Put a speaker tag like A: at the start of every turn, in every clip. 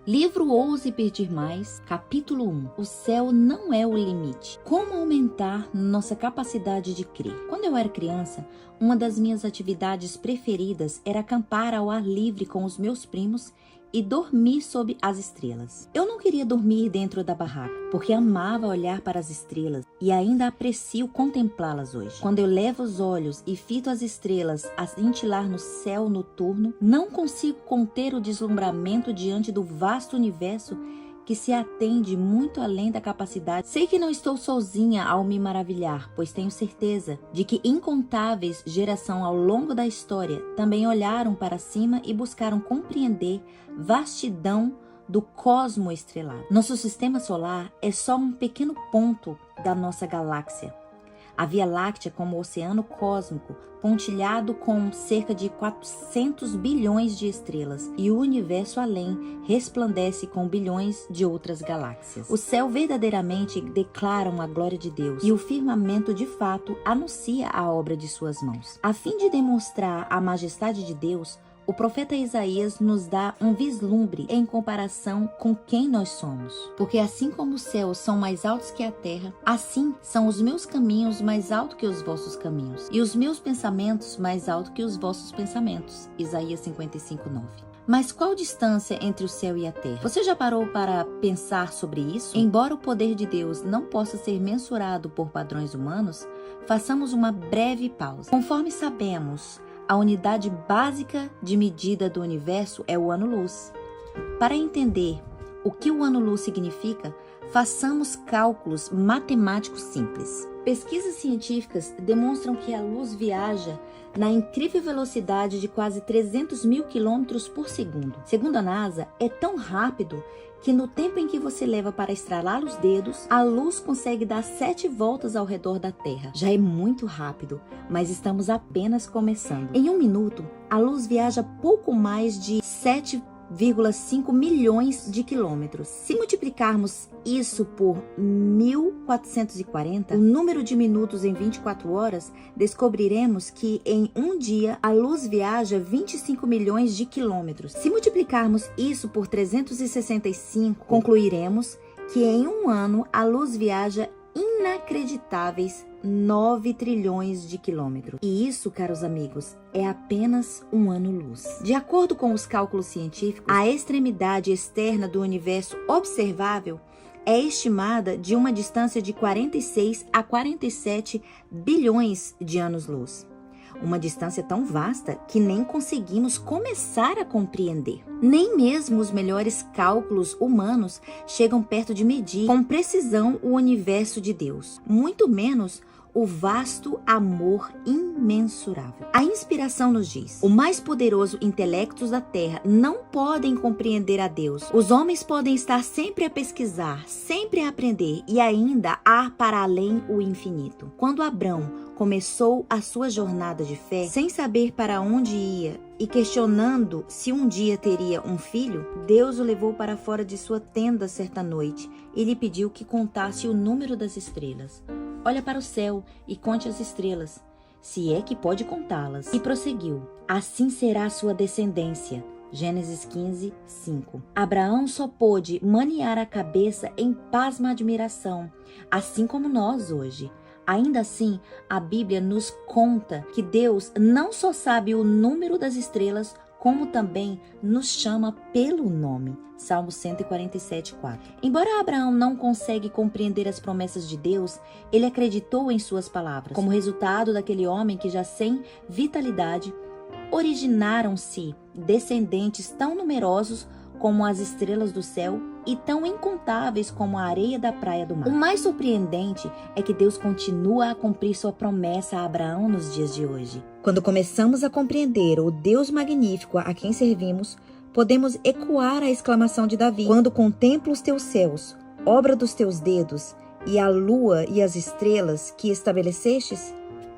A: Livro Ouse Pedir Mais, capítulo 1. O céu não é o limite. Como aumentar nossa capacidade de crer? Quando eu era criança, uma das minhas atividades preferidas era acampar ao ar livre com os meus primos e dormir sob as estrelas. Eu não queria dormir dentro da barraca, porque amava olhar para as estrelas e ainda aprecio contemplá-las hoje. Quando eu levo os olhos e fito as estrelas a cintilar no céu noturno, não consigo conter o deslumbramento diante do vasto universo que se atende muito além da capacidade. Sei que não estou sozinha ao me maravilhar, pois tenho certeza de que incontáveis gerações ao longo da história também olharam para cima e buscaram compreender vastidão do cosmo estrelado. Nosso sistema solar é só um pequeno ponto da nossa galáxia. A Via Láctea, como o oceano cósmico, pontilhado com cerca de 400 bilhões de estrelas, e o universo além resplandece com bilhões de outras galáxias. O céu verdadeiramente declara a glória de Deus, e o firmamento de fato anuncia a obra de suas mãos. A fim de demonstrar a majestade de Deus, o profeta Isaías nos dá um vislumbre em comparação com quem nós somos. Porque assim como os céus são mais altos que a terra, assim são os meus caminhos mais altos que os vossos caminhos, e os meus pensamentos mais altos que os vossos pensamentos. Isaías 55:9. Mas qual distância entre o céu e a terra? Você já parou para pensar sobre isso? Embora o poder de Deus não possa ser mensurado por padrões humanos, façamos uma breve pausa. Conforme sabemos, a unidade básica de medida do universo é o ano-luz. Para entender o que o ano-luz significa, façamos cálculos matemáticos simples. Pesquisas científicas demonstram que a luz viaja na incrível velocidade de quase 300 mil quilômetros por segundo. Segundo a NASA, é tão rápido que no tempo em que você leva para estralar os dedos, a luz consegue dar 7 voltas ao redor da Terra. Já é muito rápido, mas estamos apenas começando. Em um minuto, a luz viaja pouco mais de 7,5 milhões de quilômetros. Se multiplicarmos isso por 1440, o número de minutos em 24 horas, descobriremos que em um dia a luz viaja 25 milhões de quilômetros. Se multiplicarmos isso por 365, concluiremos que em um ano a luz viaja inacreditáveis 9 trilhões de quilômetros. E isso, caros amigos, é apenas um ano-luz. De acordo com os cálculos científicos, a extremidade externa do universo observável é estimada de uma distância de 46 a 47 bilhões de anos-luz. Uma distância tão vasta que nem conseguimos começar a compreender. Nem mesmo os melhores cálculos humanos chegam perto de medir com precisão o universo de Deus, muito menos o vasto amor imensurável. A inspiração nos diz: o mais poderoso intelectos da terra não podem compreender a Deus. Os homens podem estar sempre a pesquisar, sempre a aprender e ainda há para além o infinito. Quando Abrão começou a sua jornada de fé, sem saber para onde ia e questionando se um dia teria um filho, Deus o levou para fora de sua tenda certa noite e lhe pediu que contasse o número das estrelas. Olha para o céu e conte as estrelas, se é que pode contá-las. E prosseguiu: assim será a sua descendência. Gênesis 15:5. Abraão só pôde maniar a cabeça em pasma admiração, assim como nós hoje. Ainda assim, a Bíblia nos conta que Deus não só sabe o número das estrelas, como também nos chama pelo nome. Salmo 147:4. Embora Abraão não consegue compreender as promessas de Deus, ele acreditou em suas palavras. Como resultado daquele homem que já sem vitalidade, originaram-se descendentes tão numerosos como as estrelas do céu e tão incontáveis como a areia da praia do mar. O mais surpreendente é que Deus continua a cumprir sua promessa a Abraão nos dias de hoje. Quando começamos a compreender o Deus magnífico a quem servimos, podemos ecoar a exclamação de Davi: quando contemplo os teus céus, obra dos teus dedos, e a lua e as estrelas que estabelecestes,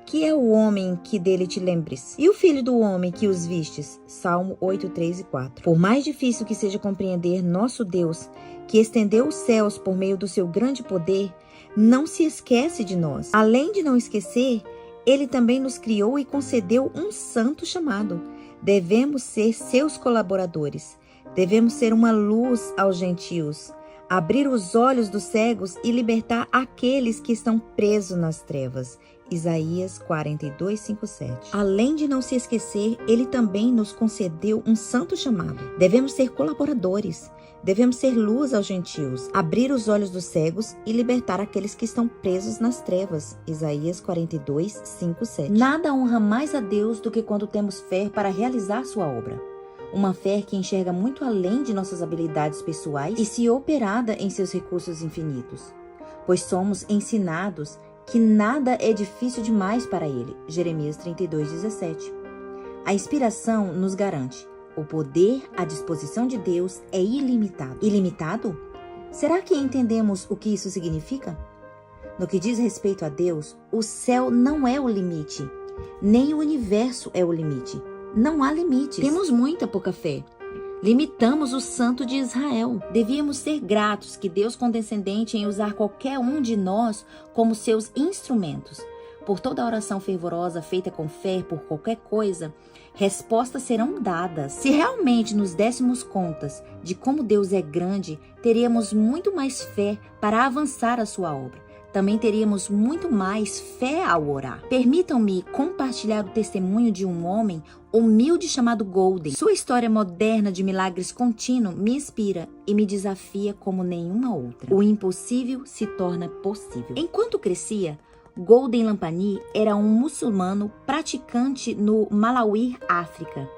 A: que é o homem que dele te lembres? E o filho do homem que os vistes? Salmo 8:3 e 4. Por mais difícil que seja compreender nosso Deus, que estendeu os céus por meio do seu grande poder, não se esquece de nós. Além de não esquecer, ele também nos criou e concedeu um santo chamado. Devemos ser seus colaboradores. Devemos ser uma luz aos gentios, abrir os olhos dos cegos e libertar aqueles que estão presos nas trevas. Isaías 42, 5, 7. Além de não se esquecer, ele também nos concedeu um santo chamado. Devemos ser colaboradores. Devemos ser luz aos gentios, abrir os olhos dos cegos e libertar aqueles que estão presos nas trevas. Isaías 42, 5, 7. Nada honra mais a Deus do que quando temos fé para realizar sua obra. Uma fé que enxerga muito além de nossas habilidades pessoais e se operada em seus recursos infinitos. Pois somos ensinados que nada é difícil demais para ele. Jeremias 32, 17. A inspiração nos garante: o poder à disposição de Deus é ilimitado. Ilimitado? Será que entendemos o que isso significa? No que diz respeito a Deus, o céu não é o limite, nem o universo é o limite. Não há limites. Temos muita pouca fé. Limitamos o Santo de Israel. Devíamos ser gratos que Deus condescendente em usar qualquer um de nós como seus instrumentos. Por toda oração fervorosa feita com fé por qualquer coisa, respostas serão dadas. Se realmente nos dessemos contas de como Deus é grande, teríamos muito mais fé para avançar a sua obra. Também teríamos muito mais fé ao orar. Permitam-me compartilhar o testemunho de um homem humilde chamado Golden. Sua história moderna de milagres contínuo me inspira e me desafia como nenhuma outra. O impossível se torna possível. Enquanto crescia, Golden Lampani era um muçulmano praticante no Malawi, África.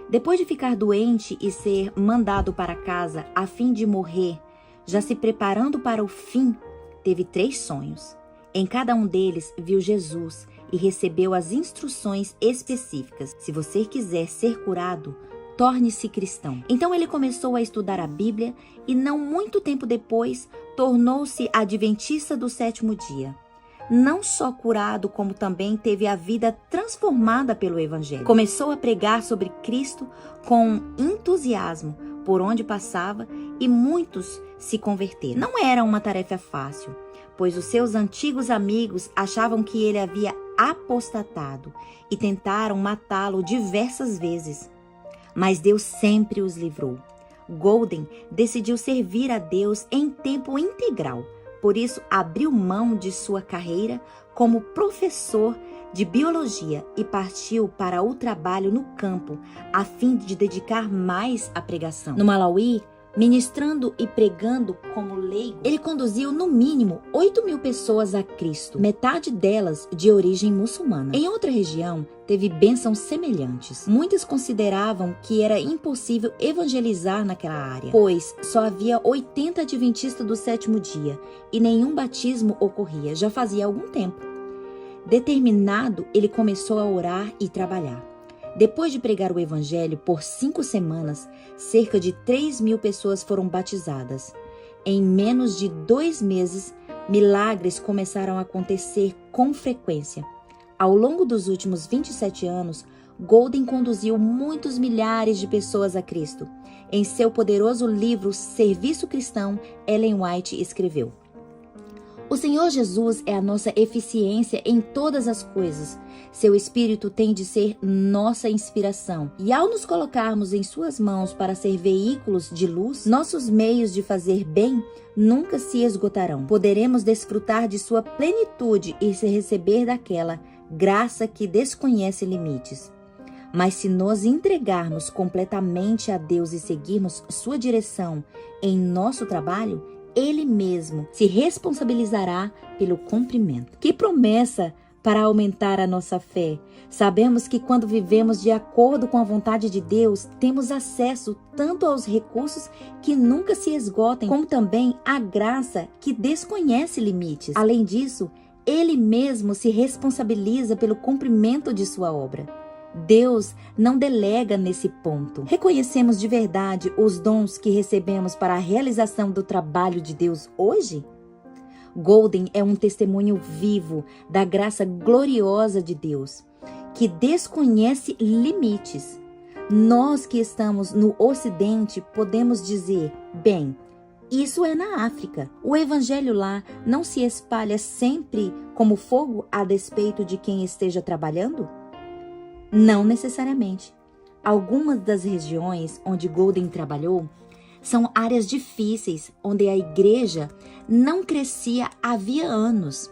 A: Depois de ficar doente e ser mandado para casa a fim de morrer, já se preparando para o fim, teve 3 sonhos. Em cada um deles viu Jesus e recebeu as instruções específicas. Se você quiser ser curado, torne-se cristão. Então ele começou a estudar a Bíblia e não muito tempo depois tornou-se adventista do 7º dia. Não só curado, como também teve a vida transformada pelo Evangelho. Começou a pregar sobre Cristo com entusiasmo por onde passava e muitos se converteram. Não era uma tarefa fácil, pois os seus antigos amigos achavam que ele havia apostatado e tentaram matá-lo diversas vezes. Mas Deus sempre os livrou. Golden decidiu servir a Deus em tempo integral. Por isso, abriu mão de sua carreira como professor de biologia e partiu para o trabalho no campo, a fim de dedicar mais à pregação. No Malawi, ministrando e pregando como leigo, ele conduziu no mínimo 8.000 pessoas a Cristo, metade delas de origem muçulmana. Em outra região, teve bênçãos semelhantes. Muitos consideravam que era impossível evangelizar naquela área, pois só havia 80 adventistas do 7º dia e nenhum batismo ocorria, já fazia algum tempo. Determinado, ele começou a orar e trabalhar. Depois de pregar o evangelho por 5 semanas, cerca de 3.000 pessoas foram batizadas. Em menos de 2 meses, milagres começaram a acontecer com frequência. Ao longo dos últimos 27 anos, Golden conduziu muitos milhares de pessoas a Cristo. Em seu poderoso livro Serviço Cristão, Ellen White escreveu: o Senhor Jesus é a nossa eficiência em todas as coisas. Seu Espírito tem de ser nossa inspiração. E ao nos colocarmos em suas mãos para ser veículos de luz, nossos meios de fazer bem nunca se esgotarão. Poderemos desfrutar de sua plenitude e se receber daquela graça que desconhece limites. Mas se nos entregarmos completamente a Deus e seguirmos sua direção em nosso trabalho, Ele mesmo se responsabilizará pelo cumprimento. Que promessa para aumentar a nossa fé! Sabemos que quando vivemos de acordo com a vontade de Deus, temos acesso tanto aos recursos que nunca se esgotem, como também à graça que desconhece limites. Além disso, Ele mesmo se responsabiliza pelo cumprimento de sua obra. Deus não delega nesse ponto. Reconhecemos de verdade os dons que recebemos para a realização do trabalho de Deus hoje? Golden é um testemunho vivo da graça gloriosa de Deus, que desconhece limites. Nós que estamos no Ocidente podemos dizer, bem, isso é na África. O evangelho lá não se espalha sempre como fogo a despeito de quem esteja trabalhando? Não necessariamente. Algumas das regiões onde Golden trabalhou São áreas difíceis, onde a igreja não crescia havia anos.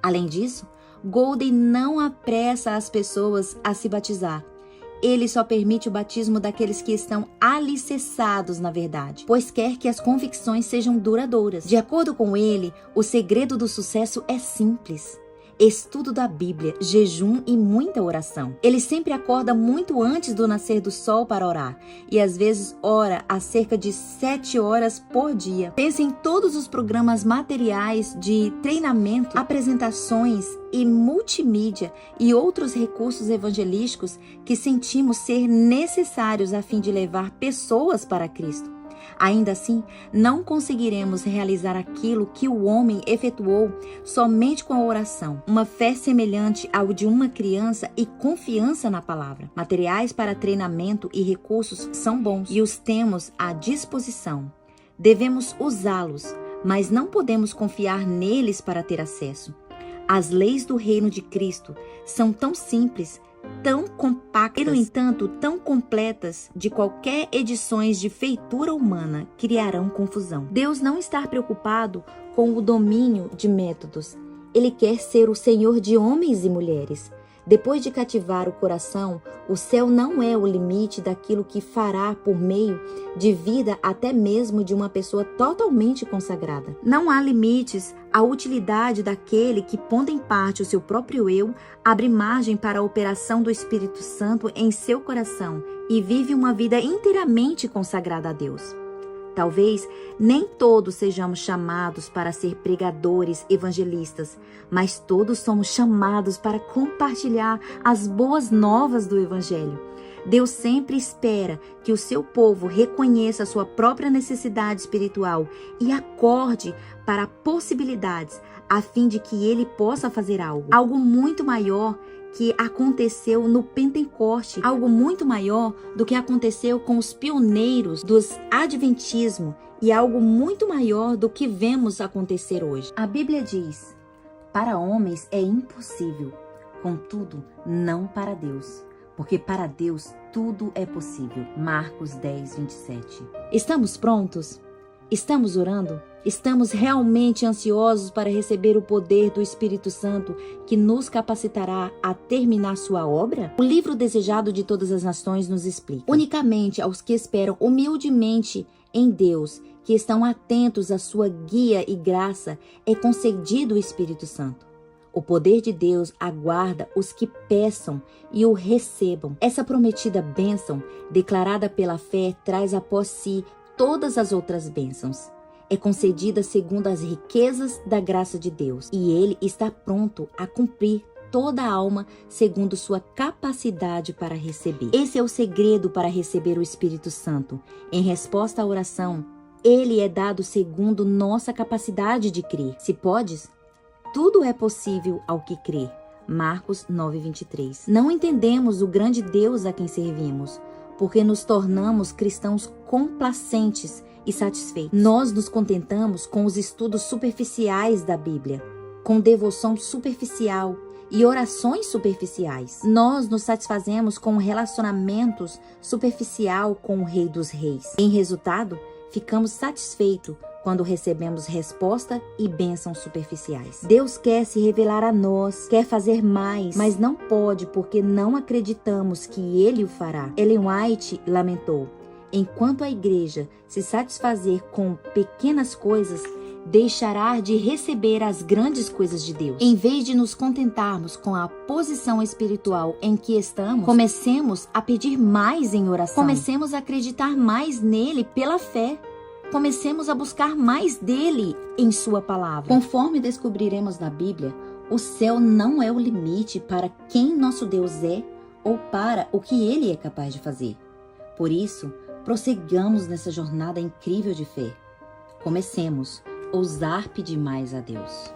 A: Além disso, Golden não apressa as pessoas a se batizar. Ele só permite o batismo daqueles que estão alicerçados na verdade, pois quer que as convicções sejam duradouras. De acordo com ele, o segredo do sucesso é simples: estudo da Bíblia, jejum e muita oração. Ele sempre acorda muito antes do nascer do sol para orar e às vezes ora a cerca de 7 horas por dia. Pensa em todos os programas materiais de treinamento, apresentações e multimídia e outros recursos evangelísticos que sentimos ser necessários a fim de levar pessoas para Cristo. Ainda assim, não conseguiremos realizar aquilo que o homem efetuou somente com a oração, uma fé semelhante ao de uma criança e confiança na palavra. Materiais para treinamento e recursos são bons e os temos à disposição. Devemos usá-los, mas não podemos confiar neles para ter acesso. As leis do reino de Cristo são tão simples, tão compactas e, no entanto, tão completas de qualquer edições de feitura humana criarão confusão. Deus não está preocupado com o domínio de métodos. Ele quer ser o Senhor de homens e mulheres. Depois de cativar o coração, o céu não é o limite daquilo que fará por meio de vida até mesmo de uma pessoa totalmente consagrada. Não há limites à utilidade daquele que, pondo em parte o seu próprio eu, abre margem para a operação do Espírito Santo em seu coração e vive uma vida inteiramente consagrada a Deus. Talvez nem todos sejamos chamados para ser pregadores, evangelistas, mas todos somos chamados para compartilhar as boas novas do Evangelho. Deus sempre espera que o seu povo reconheça a sua própria necessidade espiritual e acorde para possibilidades a fim de que ele possa fazer algo muito maior que aconteceu no Pentecoste, algo muito maior do que aconteceu com os pioneiros dos adventismo e algo muito maior do que vemos acontecer hoje. A Bíblia diz: para homens é impossível, contudo não para Deus, porque para Deus tudo é possível. Marcos 10, 27. Estamos prontos? Estamos orando? Estamos realmente ansiosos para receber o poder do Espírito Santo que nos capacitará a terminar sua obra? O livro Desejado de Todas as Nações nos explica: unicamente aos que esperam humildemente em Deus, que estão atentos à sua guia e graça, é concedido o Espírito Santo. O poder de Deus aguarda os que peçam e o recebam. Essa prometida bênção, declarada pela fé, traz após si todas as outras bênçãos. É concedida segundo as riquezas da graça de Deus, e Ele está pronto a cumprir toda a alma segundo sua capacidade para receber. Esse é o segredo para receber o Espírito Santo. Em resposta à oração, Ele é dado segundo nossa capacidade de crer. Se podes, tudo é possível ao que crê. Marcos 9, 23. Não entendemos o grande Deus a quem servimos, porque nos tornamos cristãos complacentes e satisfeitos. Nós nos contentamos com os estudos superficiais da Bíblia, com devoção superficial e orações superficiais. Nós nos satisfazemos com relacionamentos superficial com o Rei dos Reis. Em resultado, ficamos satisfeitos quando recebemos resposta e bênçãos superficiais. Deus quer se revelar a nós, quer fazer mais, mas não pode porque não acreditamos que Ele o fará. Ellen White lamentou: enquanto a igreja se satisfazer com pequenas coisas, deixará de receber as grandes coisas de Deus. Em vez de nos contentarmos com a posição espiritual em que estamos, comecemos a pedir mais em oração. Comecemos a acreditar mais nele pela fé. Comecemos a buscar mais dele em sua palavra. Conforme descobriremos na Bíblia, o céu não é o limite para quem nosso Deus é ou para o que ele é capaz de fazer. Por isso, prossigamos nessa jornada incrível de fé. Comecemos a ousar pedir mais a Deus.